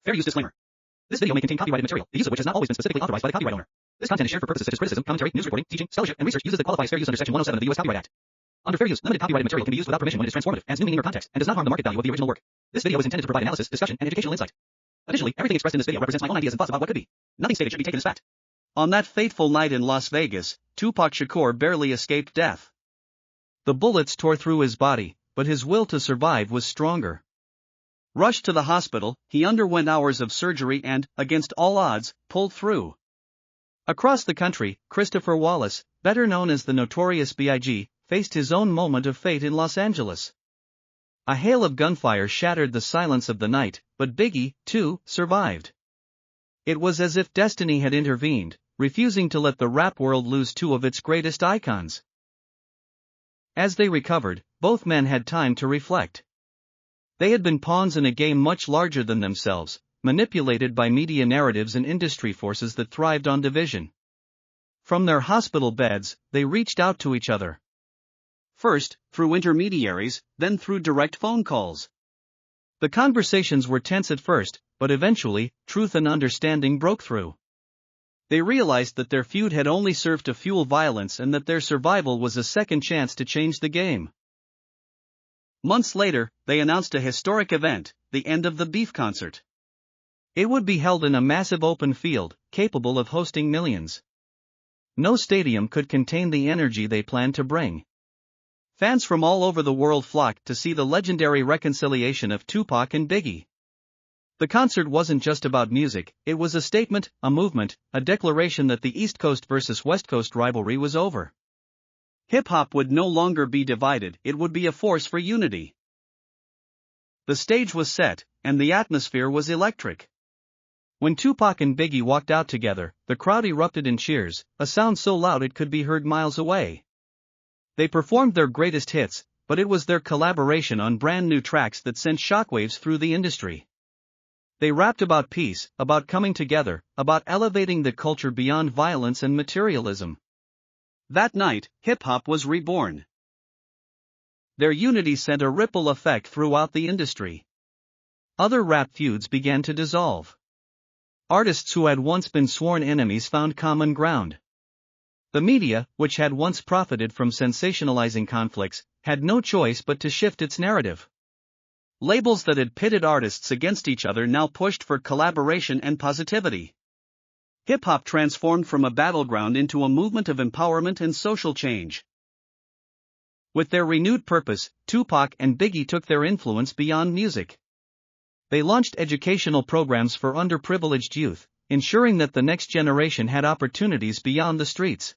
Fair use disclaimer. This video may contain copyrighted material, the use of which has not always been specifically authorized by the copyright owner. This content is shared for purposes such as criticism, commentary, news reporting, teaching, scholarship, and research uses that qualifies fair use under Section 107 of the U.S. Copyright Act. Under fair use, limited copyrighted material can be used without permission when it is transformative, adds new meaning or context, and does not harm the market value of the original work. This video is intended to provide analysis, discussion, and educational insight. Additionally, everything expressed in this video represents my own ideas and thoughts about what could be. Nothing stated should be taken as fact. On that fateful night in Las Vegas, Tupac Shakur barely escaped death. The bullets tore through his body, but his will to survive was stronger. Rushed to the hospital, he underwent hours of surgery and, against all odds, pulled through. Across the country, Christopher Wallace, better known as the Notorious B.I.G, faced his own moment of fate in Los Angeles. A hail of gunfire shattered the silence of the night, but Biggie, too, survived. It was as if destiny had intervened, refusing to let the rap world lose two of its greatest icons. As they recovered, both men had time to reflect. They had been pawns in a game much larger than themselves, manipulated by media narratives and industry forces that thrived on division. From their hospital beds, they reached out to each other. First, through intermediaries, then through direct phone calls. The conversations were tense at first, but eventually, truth and understanding broke through. They realized that their feud had only served to fuel violence and that their survival was a second chance to change the game. Months later, they announced a historic event, the end of the Beef concert. It would be held in a massive open field, capable of hosting millions. No stadium could contain the energy they planned to bring. Fans from all over the world flocked to see the legendary reconciliation of Tupac and Biggie. The concert wasn't just about music, it was a statement, a movement, a declaration that the East Coast versus West Coast rivalry was over. Hip-hop would no longer be divided, it would be a force for unity. The stage was set, and the atmosphere was electric. When Tupac and Biggie walked out together, the crowd erupted in cheers, a sound so loud it could be heard miles away. They performed their greatest hits, but it was their collaboration on brand new tracks that sent shockwaves through the industry. They rapped about peace, about coming together, about elevating the culture beyond violence and materialism. That night, hip-hop was reborn. Their unity sent a ripple effect throughout the industry. Other rap feuds began to dissolve. Artists who had once been sworn enemies found common ground. The media, which had once profited from sensationalizing conflicts, had no choice but to shift its narrative. Labels that had pitted artists against each other now pushed for collaboration and positivity. Hip-hop transformed from a battleground into a movement of empowerment and social change. With their renewed purpose, Tupac and Biggie took their influence beyond music. They launched educational programs for underprivileged youth, ensuring that the next generation had opportunities beyond the streets.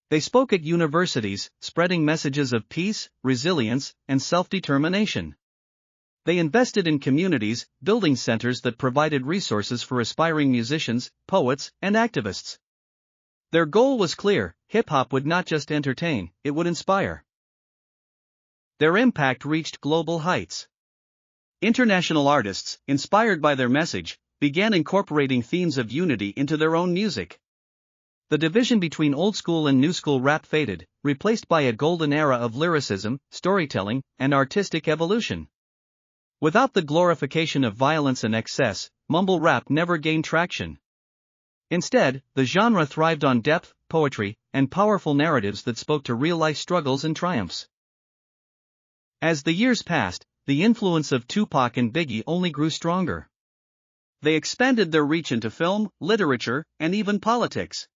They spoke at universities, spreading messages of peace, resilience, and self-determination. They invested in communities, building centers that provided resources for aspiring musicians, poets, and activists. Their goal was clear: hip-hop would not just entertain, it would inspire. Their impact reached global heights. International artists, inspired by their message, began incorporating themes of unity into their own music. The division between old-school and new-school rap faded, replaced by a golden era of lyricism, storytelling, and artistic evolution. Without the glorification of violence and excess, mumble rap never gained traction. Instead, the genre thrived on depth, poetry, and powerful narratives that spoke to real-life struggles and triumphs. As the years passed, the influence of Tupac and Biggie only grew stronger. They expanded their reach into film, literature, and even politics.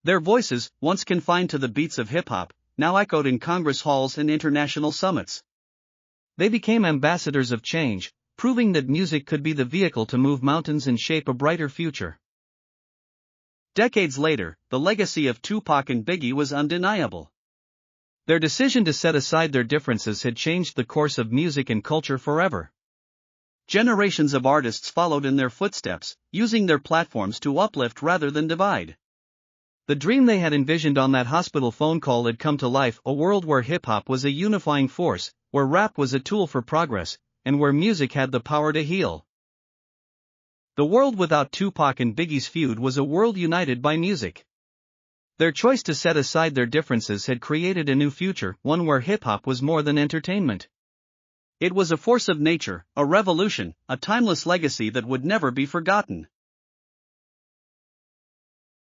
Their voices, once confined to the beats of hip-hop, now echoed in Congress halls and international summits. They became ambassadors of change, proving that music could be the vehicle to move mountains and shape a brighter future. Decades later, the legacy of Tupac and Biggie was undeniable. Their decision to set aside their differences had changed the course of music and culture forever. Generations of artists followed in their footsteps, using their platforms to uplift rather than divide. The dream they had envisioned on that hospital phone call had come to life: a world where hip-hop was a unifying force, where rap was a tool for progress, and where music had the power to heal. The world without Tupac and Biggie's feud was a world united by music. Their choice to set aside their differences had created a new future, one where hip-hop was more than entertainment. It was a force of nature, a revolution, a timeless legacy that would never be forgotten.